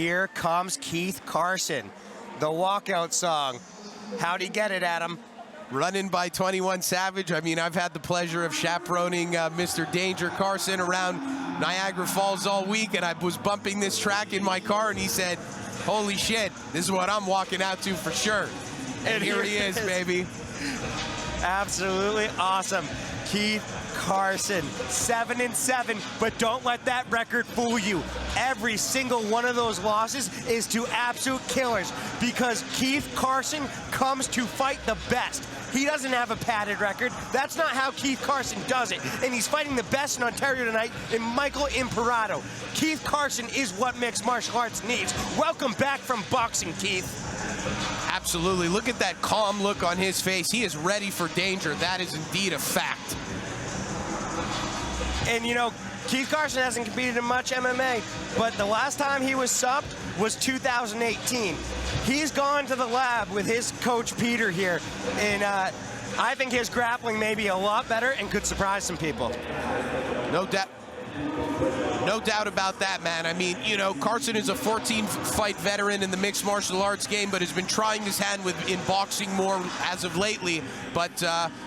here comes Keith Carson, the walkout song. How'd he get it, Adam? Running by 21 Savage. I mean, I've had the pleasure of chaperoning Mr. Danger Carson around Niagara Falls all week, and I was bumping this track in my car, and he said, holy shit, this is what I'm walking out to for sure. And here he is, baby. Absolutely awesome. Keith Carson, 7-7, but don't let that record fool you. Every single one of those losses is to absolute killers because Keith Carson comes to fight the best. He doesn't have a padded record. That's not how Keith Carson does it. And he's fighting the best in Ontario tonight in Michael Imperato. Keith Carson is what mixed martial arts needs. Welcome back from boxing, Keith. Absolutely. Look at that calm look on his face. He is ready for danger. That is indeed a fact. And you know, Keith Carson hasn't competed in much MMA, but the last time he was subbed was 2018. He's gone to the lab with his coach Peter here, and I think his grappling may be a lot better and could surprise some people. No doubt. No doubt about that, man. I mean, you know, Carson is a 14-fight veteran in the mixed martial arts game, but has been trying his hand in boxing more as of lately. But,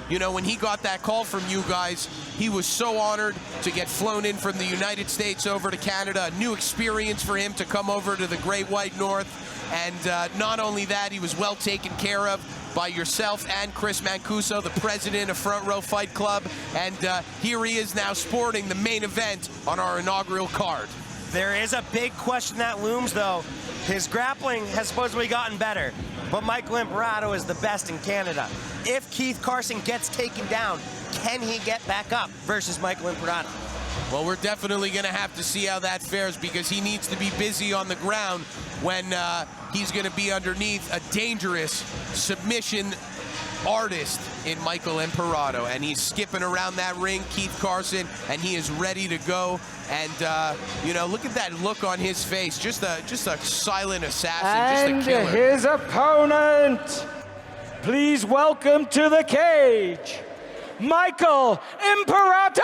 you know, when he got that call from you guys, he was so honored to get flown in from the United States over to Canada. A new experience for him to come over to the Great White North. And not only that, he was well taken care of by yourself and Chris Mancuso, the president of Front Row Fight Club. And here he is now sporting the main event on our inaugural card. There is a big question that looms, though. His grappling has supposedly gotten better, but Michael Imperato is the best in Canada. If Keith Carson gets taken down, can he get back up versus Michael Imperato? Well, we're definitely going to have to see how that fares because he needs to be busy on the ground when he's going to be underneath a dangerous submission artist in Michael Imperato. And he's skipping around that ring, Keith Carson, and he is ready to go. And, you know, look at that look on his face. Just a silent assassin, and just a killer. And his opponent, please welcome to the cage, Michael Imperato!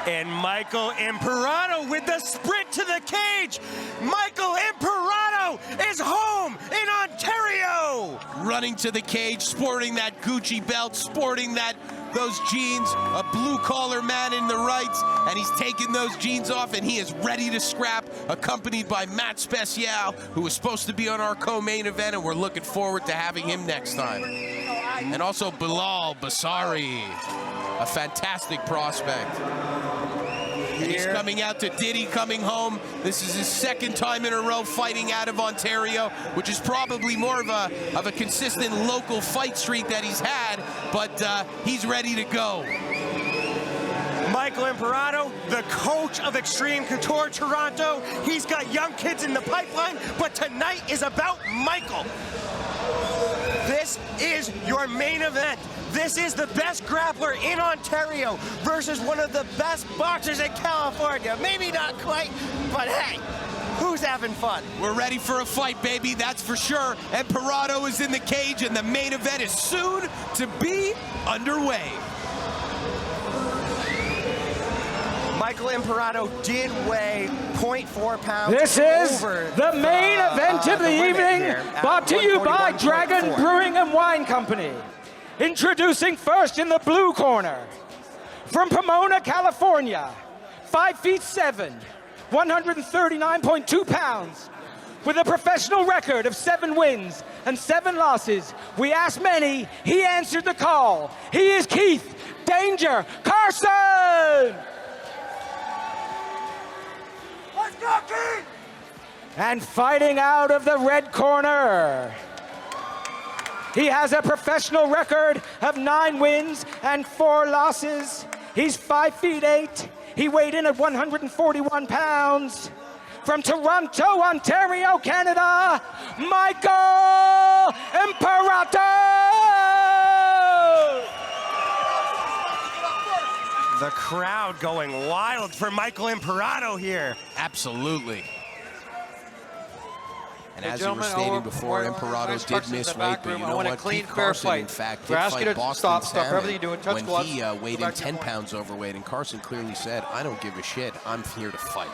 And Michael Imperato with the sprint to the cage. Michael Imperato is home in Ontario. Running to the cage, sporting that Gucci belt, sporting those jeans, a blue-collar man in the right, and he's taking those jeans off, and he is ready to scrap, accompanied by Matt Special, who was supposed to be on our co-main event, and we're looking forward to having him next time. And also Bilal Basari, a fantastic prospect. And he's coming out to Diddy coming home. This is his second time in a row fighting out of Ontario, which is probably more of a consistent local fight streak that he's had, but he's ready to go. Michael Imperato, the coach of Extreme Couture Toronto. He's got young kids in the pipeline, but tonight is about Michael. This is your main event. This is the best grappler in Ontario versus one of the best boxers in California. Maybe not quite, but hey, who's having fun? We're ready for a fight, baby, that's for sure. Imperato is in the cage, and the main event is soon to be underway. Michael Imperato did weigh 0.4 pounds. This is the main event of the evening, brought to you by Dragon Brewing and Wine Company. Introducing first in the blue corner, from Pomona, California, 5'7", 139.2 pounds, with a professional record of 7 wins and 7 losses. We asked many, he answered the call. He is Keith Danger Carson! Let's go, Keith! And fighting out of the red corner, he has a professional record of 9 wins and 4 losses. He's 5'8". He weighed in at 141 pounds. From Toronto, Ontario, Canada, Michael Imperato! The crowd going wild for Michael Imperato here. Absolutely. And Hey, as you were stating before, Imperato did miss weight, but you know what? Keith Carson, in fact, did fight Boston Salmon when he weighed in 10 pounds overweight, and Carson clearly said, I don't give a shit, I'm here to fight.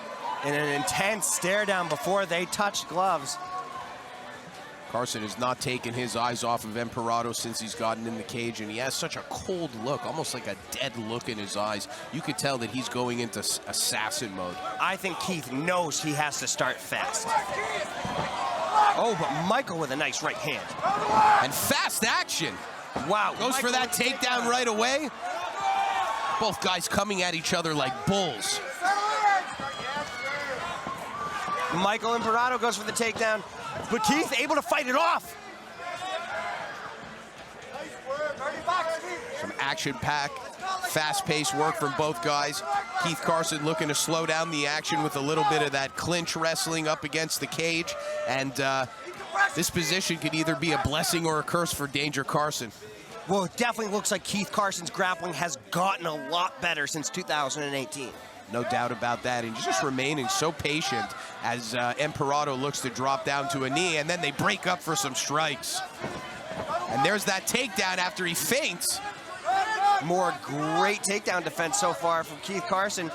in an intense stare down before they touched gloves. Carson has not taken his eyes off of Imperato since he's gotten in the cage, and he has such a cold look, almost like a dead look in his eyes. You could tell that he's going into assassin mode. I think Keith knows he has to start fast. Oh, but Michael with a nice right hand. And fast action. Wow. Goes for that takedown right away. Both guys coming at each other like bulls. Michael Imperato goes for the takedown, but Keith able to fight it off. Some action-packed, fast-paced work from both guys. Keith Carson looking to slow down the action with a little bit of that clinch wrestling up against the cage. And this position could either be a blessing or a curse for Danger Carson. Well, it definitely looks like Keith Carson's grappling has gotten a lot better since 2018. No doubt about that, and just remaining so patient as Imperato looks to drop down to a knee, and then they break up for some strikes. And there's that takedown after he feints. More great takedown defense so far from Keith Carson.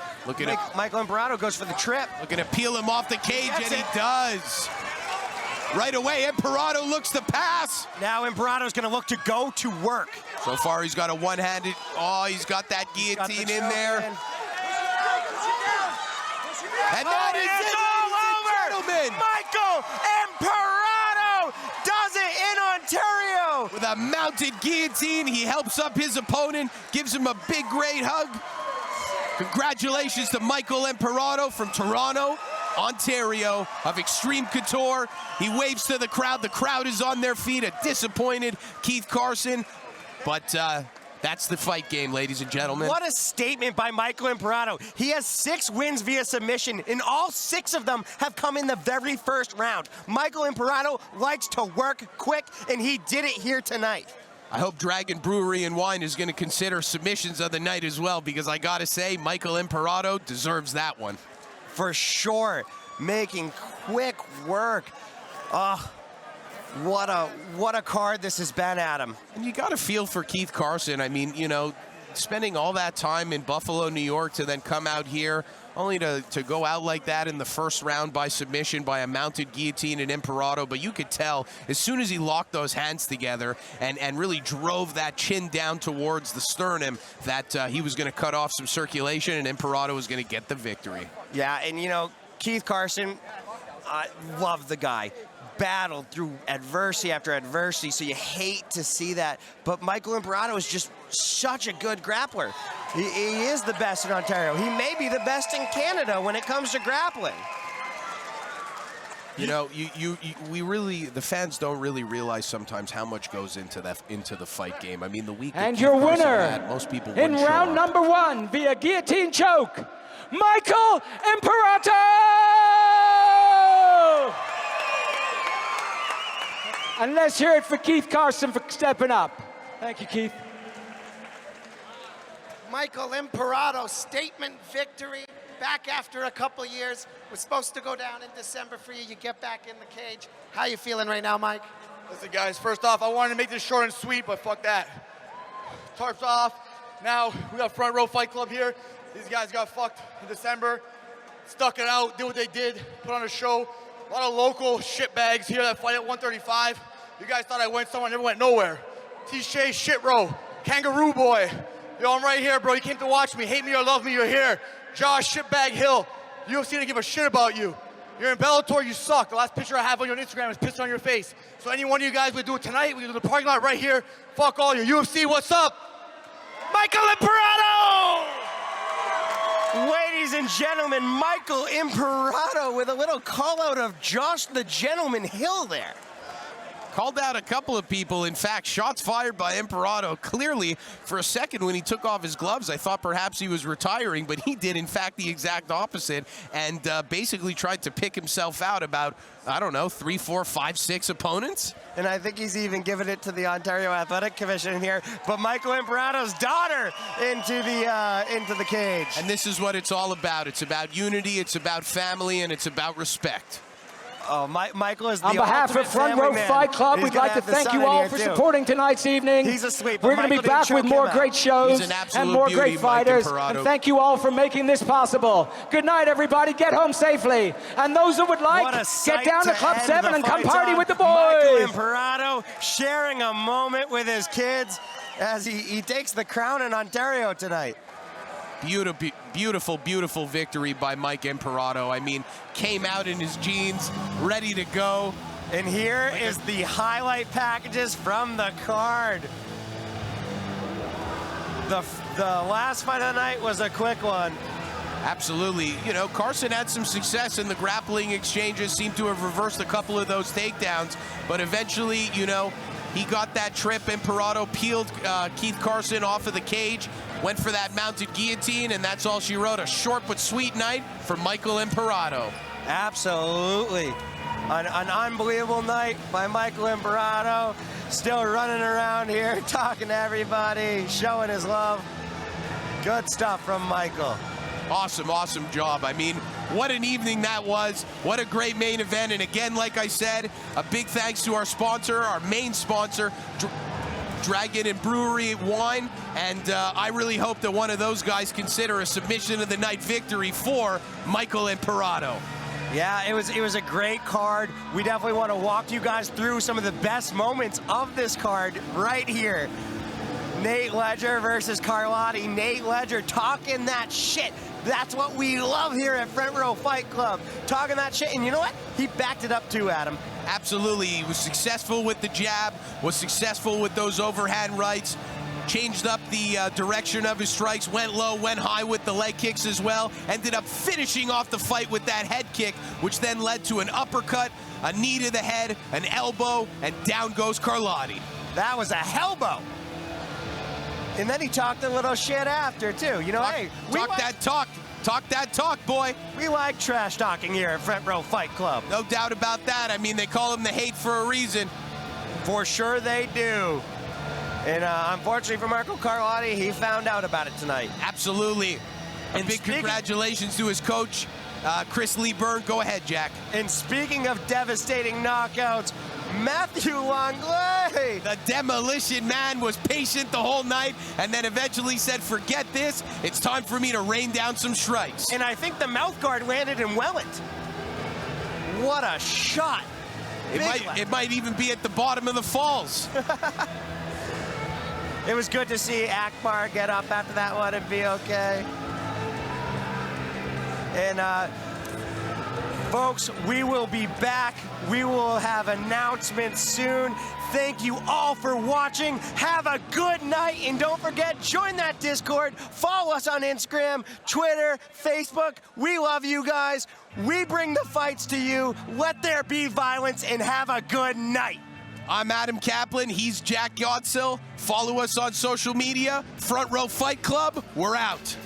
Michael Imperato goes for the trip. Looking to peel him off the cage, and he does. Right away, Imperato looks to pass. Now Imperato's gonna look to go to work. So far, he's got a one-handed, he's got that guillotine in there. And that is it, all over. gentlemen. Michael Imperato does it in Ontario. With a mounted guillotine, he helps up his opponent, gives him a big, great hug. Congratulations to Michael Imperato from Toronto, Ontario, of Extreme Couture. He waves to the crowd. The crowd is on their feet, a disappointed Keith Carson. But that's the fight game, ladies and gentlemen. What a statement by Michael Imperato. He has 6 wins via submission, and all 6 of them have come in the very first round. Michael Imperato likes to work quick, and he did it here tonight. I hope Dragon Brewery and Wine is going to consider submissions of the night as well, because I got to say, Michael Imperato deserves that one. For sure, making quick work. What a card this has been, Adam. And you got to feel for Keith Carson. I mean, you know, spending all that time in Buffalo, New York, to then come out here only to go out like that in the first round by submission by a mounted guillotine in Imperato. But you could tell as soon as he locked those hands together and really drove that chin down towards the sternum that he was going to cut off some circulation, and Imperato was going to get the victory. Yeah, and you know, Keith Carson, I love the guy. Battled through adversity after adversity, so you hate to see that. But Michael Imperato is just such a good grappler. He is the best in Ontario. He may be the best in Canada when it comes to grappling. You know, we really, the fans don't really realize sometimes how much goes into the fight game. I mean, the week and your winner most people in round number 1 via guillotine choke, Michael Imperato. And let's hear it for Keith Carson for stepping up. Thank you, Keith. Michael Imperato, statement victory, back after a couple years. Was supposed to go down in December for you. You get back in the cage. How you feeling right now, Mike? Listen, guys, first off, I wanted to make this short and sweet, but fuck that. Tarps off. Now, we got Front Row Fight Club here. These guys got fucked in December. Stuck it out, did what they did, put on a show. A lot of local shitbags here that fight at 135. You guys thought I went somewhere, never went nowhere. T-Shay, Shit Row, Kangaroo Boy. Yo, I'm right here, bro. You came to watch me. Hate me or love me, you're here. Josh Shitbag Hill. UFC didn't give a shit about you. You're in Bellator, you suck. The last picture I have on your Instagram is pissed on your face. So any one of you guys would do it tonight, we do the parking lot right here. Fuck all you. UFC, what's up? Michael Imperato! Ladies and gentlemen, Michael Imperato with a little call out of Josh the Gentleman Hill there. Called out a couple of people. In fact, shots fired by Imperato. Clearly, for a second when he took off his gloves, I thought perhaps he was retiring, but he did, in fact, the exact opposite and basically tried to pick himself out about, I don't know, 3, 4, 5, 6 opponents. And I think he's even given it to the Ontario Athletic Commission here. But Michael Imperato's daughter into the cage. And this is what it's all about. It's about unity, it's about family, and it's about respect. Oh, Michael is the On behalf ultimate of Front family Row man. Fight Club, He's we'd gonna like to have the thank son you in all here, for too. supporting tonight's evening. He's asleep, but We're going to be Michael didn't back with choke more him out. great shows He's an absolute and more beauty, great Mike fighters. Imperato. And thank you all for making this possible. Good night, everybody. Get home safely. And those who would like, What a get sight down to Club end 7 the and come fight party on. with the Michael boys. Imperato sharing a moment with his kids as he takes the crown in Ontario tonight. Beautiful, beautiful victory by Mike Imperato. I mean, came out in his jeans, ready to go. And here is the highlight packages from the card. The last fight of the night was a quick one. Absolutely. You know, Carson had some success in the grappling exchanges, seemed to have reversed a couple of those takedowns, but eventually, you know, he got that trip. Imperato peeled Keith Carson off of the cage, went for that mounted guillotine, and that's all she wrote. A short but sweet night for Michael Imperato. Absolutely. An unbelievable night by Michael Imperato. Still running around here, talking to everybody, showing his love. Good stuff from Michael. Awesome, awesome job. I mean, what an evening that was. What a great main event. And again, like I said, a big thanks to our sponsor, our main sponsor, Dragon and Brewery Wine. And I really hope that one of those guys consider a submission of the night victory for Michael Imperato. Yeah, it was a great card. We definitely want to walk you guys through some of the best moments of this card right here. Nate Ledger versus Carlotti. Nate Ledger talking that shit. That's what we love here at Front Row Fight Club. Talking that shit, and you know what? He backed it up too, Adam. Absolutely. He was successful with the jab, was successful with those overhand rights, changed up the direction of his strikes, went low, went high with the leg kicks as well, ended up finishing off the fight with that head kick, which then led to an uppercut, a knee to the head, an elbow, and down goes Carlotti. That was a hellbow. And then he talked a little shit after, too. You know, hey, Talk that talk, boy. We like trash talking here at Front Row Fight Club. No doubt about that. I mean, they call him the hate for a reason. For sure they do. And unfortunately for Marco Carlotti, he found out about it tonight. Absolutely. And big speaking- congratulations to his coach, Chris Lee Byrne. Go ahead, Jack. And speaking of devastating knockouts, Matthew Langlais. The Demolition Man was patient the whole night and then eventually said, forget this, it's time for me to rain down some strikes. And I think the mouth guard landed in Welland. What a shot. It might even be at the bottom of the falls. It was good to see Akbar get up after that one and be okay. And folks, we will be back. We will have announcements soon. Thank you all for watching. Have a good night. And don't forget, join that Discord. Follow us on Instagram, Twitter, Facebook. We love you guys. We bring the fights to you. Let there be violence, and have a good night. I'm Adam Kaplan. He's Jack Yotzel. Follow us on social media. Front Row Fight Club. We're out.